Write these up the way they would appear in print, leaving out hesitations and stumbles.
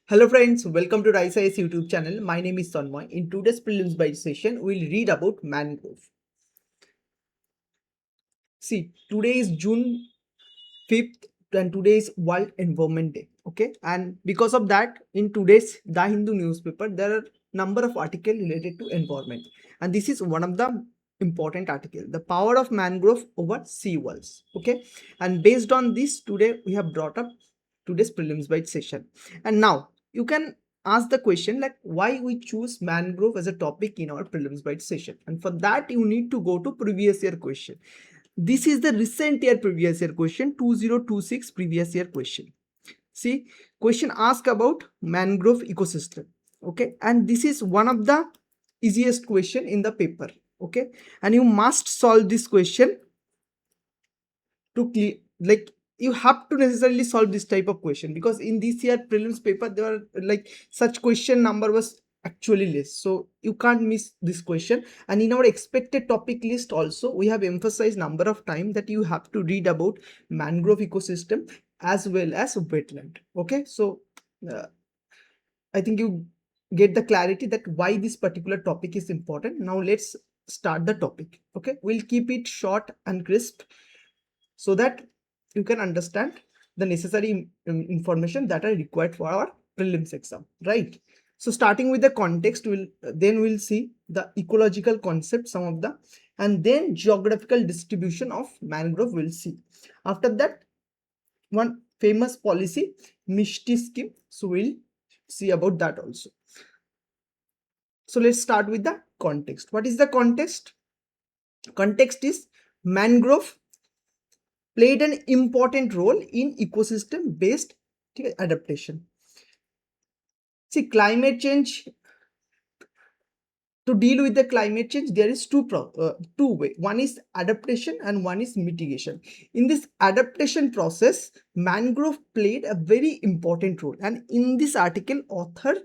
Hello friends, welcome to RiceIS YouTube channel. My name is Tanmoy. In today's prelims by session, we'll read about mangrove. See, today is June 5th and today is World Environment Day. Okay, and because of that, in today's The Hindu newspaper, there are number of articles related to environment, and this is one of the important article, the power of mangrove over seawalls. Okay, and based on this, today we have brought up today's prelims by session, and now you can ask the question like why we choose mangrove as a topic in our prelims by session, and for that you need to go to previous year question. This is the recent year previous year question, 2026 previous year question. See, question asked about mangrove ecosystem. Okay, and this is one of the easiest question in the paper. Okay, and you must solve this question to clear, like you have to necessarily solve this type of question, because in this year prelims paper there were like such question number was actually less, so you can't miss this question. And in our expected topic list also we have emphasized number of time that you have to read about mangrove ecosystem as well as wetland. Okay, so uh, I think you get the clarity that why this particular topic is important. Now let's start the topic. Okay, we'll keep it short and crisp so that you can understand the necessary information that are required for our prelims exam, right? So starting with the context, we'll see the ecological concept, some of the, and then geographical distribution of mangrove we'll see. After that, one famous policy, MISHTI scheme, so we'll see about that also. So let's start with the context. What is the context? Context is mangrove played an important role in ecosystem-based adaptation. See, climate change, to deal with the climate change, there is two way. One is adaptation and one is mitigation. In this adaptation process, mangrove played a very important role. And in this article, author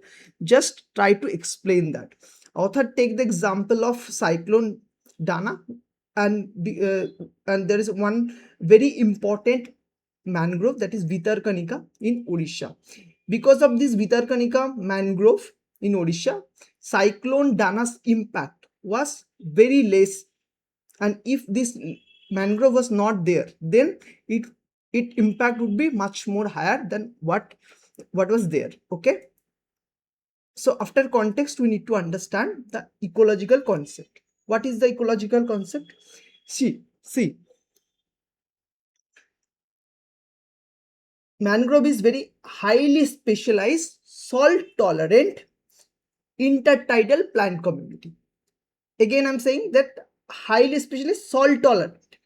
just try to explain that. Author take the example of cyclone Dana, and there is one very important mangrove, that is Vitarkanika in Odisha. Because of this Vitarkanika mangrove in Odisha, cyclone Dana's impact was very less, and if this mangrove was not there, then it impact would be much more higher than what was there. Okay, so after context we need to understand the ecological concept. What is the ecological concept? See, mangrove is very highly specialized, salt tolerant intertidal plant community. Again, I'm saying that highly specialized, salt tolerant.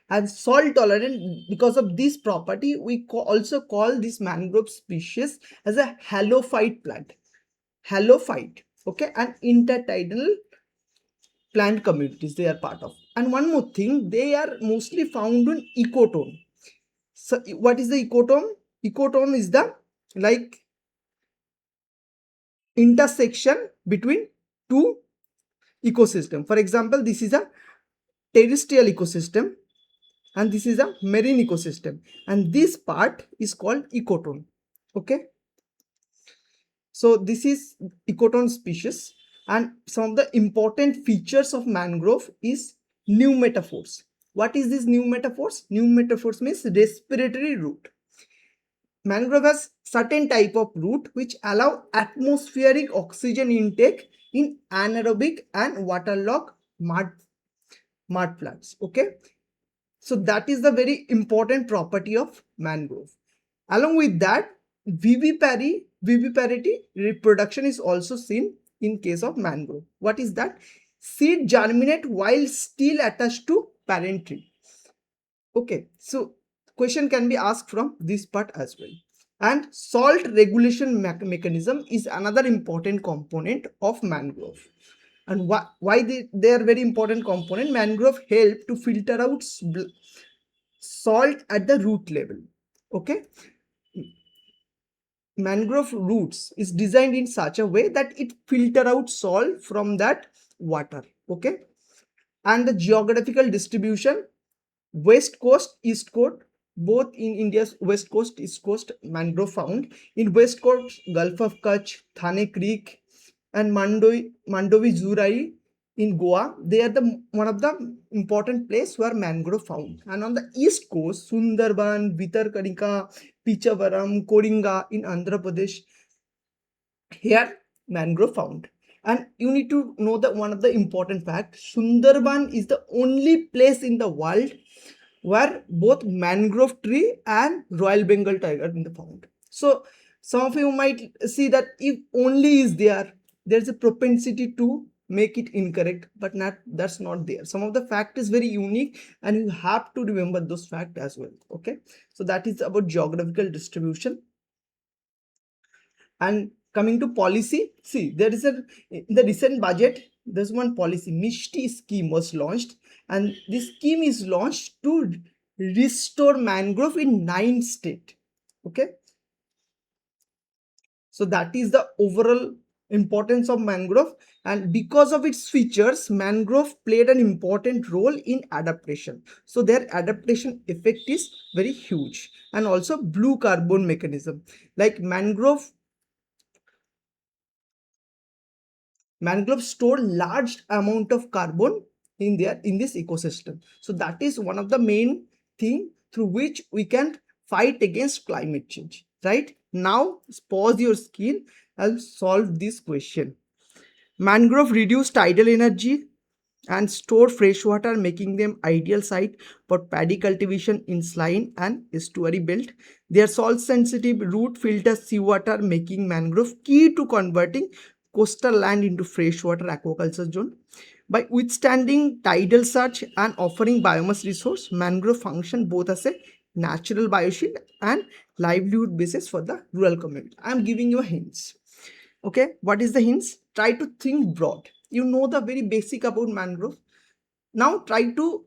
And salt tolerant, because of this property, we also call this mangrove species as a halophyte plant. Halophyte, okay, and intertidal plant communities they are part of. And one more thing, they are mostly found in ecotone. So what is the ecotone? Ecotone is the like intersection between two ecosystem. For example, this is a terrestrial ecosystem and this is a marine ecosystem, and this part is called ecotone. Okay, so this is ecotone species, and some of the important features of mangrove is new metaphors. What is this new metaphors? New metaphors means respiratory root. Mangrove has certain type of root which allow atmospheric oxygen intake in anaerobic and waterlogged mud plants. Okay, so that is the very important property of mangrove. Along with that, viviparity reproduction is also seen in case of mangrove. What is that? Seed germinate while still attached to parent tree. Okay, so question can be asked from this part as well. And salt regulation mechanism is another important component of mangrove. And why they are very important component? Mangrove help to filter out salt at the root level. Okay, mangrove roots is designed in such a way that it filter out salt from that water. Okay, and the geographical distribution, west coast, east coast, both in India's west coast, east coast, mangrove found. In west coast, Gulf of Kutch, Thane Creek, and Mandovi Zurai in Goa. They are the one of the important place where mangrove found. And on the east coast, Sundarban, Vitarkanika, Pichavaram, Koringa in Andhra Pradesh, here mangrove found. And you need to know that one of the important fact, Sundarban is the only place in the world where both mangrove tree and Royal Bengal tiger in the found. So some of you might see that if only is there, there's a propensity to make it incorrect, but not that's not there. Some of the fact is very unique and you have to remember those fact as well. Okay, so that is about geographical distribution. And coming to policy, see, there is a in the recent budget, there's one policy, MISHTI scheme was launched, and this scheme is launched to restore mangrove in 9 states. Okay, so that is the overall importance of mangrove, and because of its features, mangrove played an important role in adaptation. So their adaptation effect is very huge. And also blue carbon mechanism, like mangroves store large amount of carbon in this ecosystem. So that is one of the main thing through which we can fight against climate change. Right now, pause your screen. I'll solve this question. Mangrove reduce tidal energy and store fresh water, making them ideal site for paddy cultivation in saline and estuary belt. Their salt sensitive root filters seawater, making mangrove key to converting coastal land into freshwater aquaculture zone. By withstanding tidal surge and offering biomass resource, mangrove function both as a natural bioshield and livelihood basis for the rural community. I am giving you hints. Okay, what is the hints? Try to think broad. You know the very basic about mangrove. Now try to,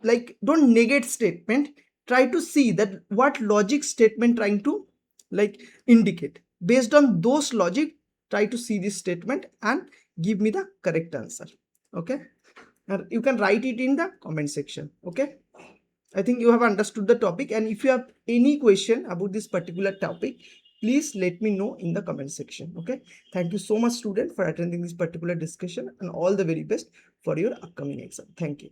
like, don't negate statement. Try to see that what logic statement trying to, like, indicate. Based on those logic, try to see this statement and give me the correct answer. Okay, and you can write it in the comment section. Okay, I think you have understood the topic, and if you have any question about this particular topic, please let me know in the comment section. Okay, thank you so much, student, for attending this particular discussion, and all the very best for your upcoming exam. Thank you.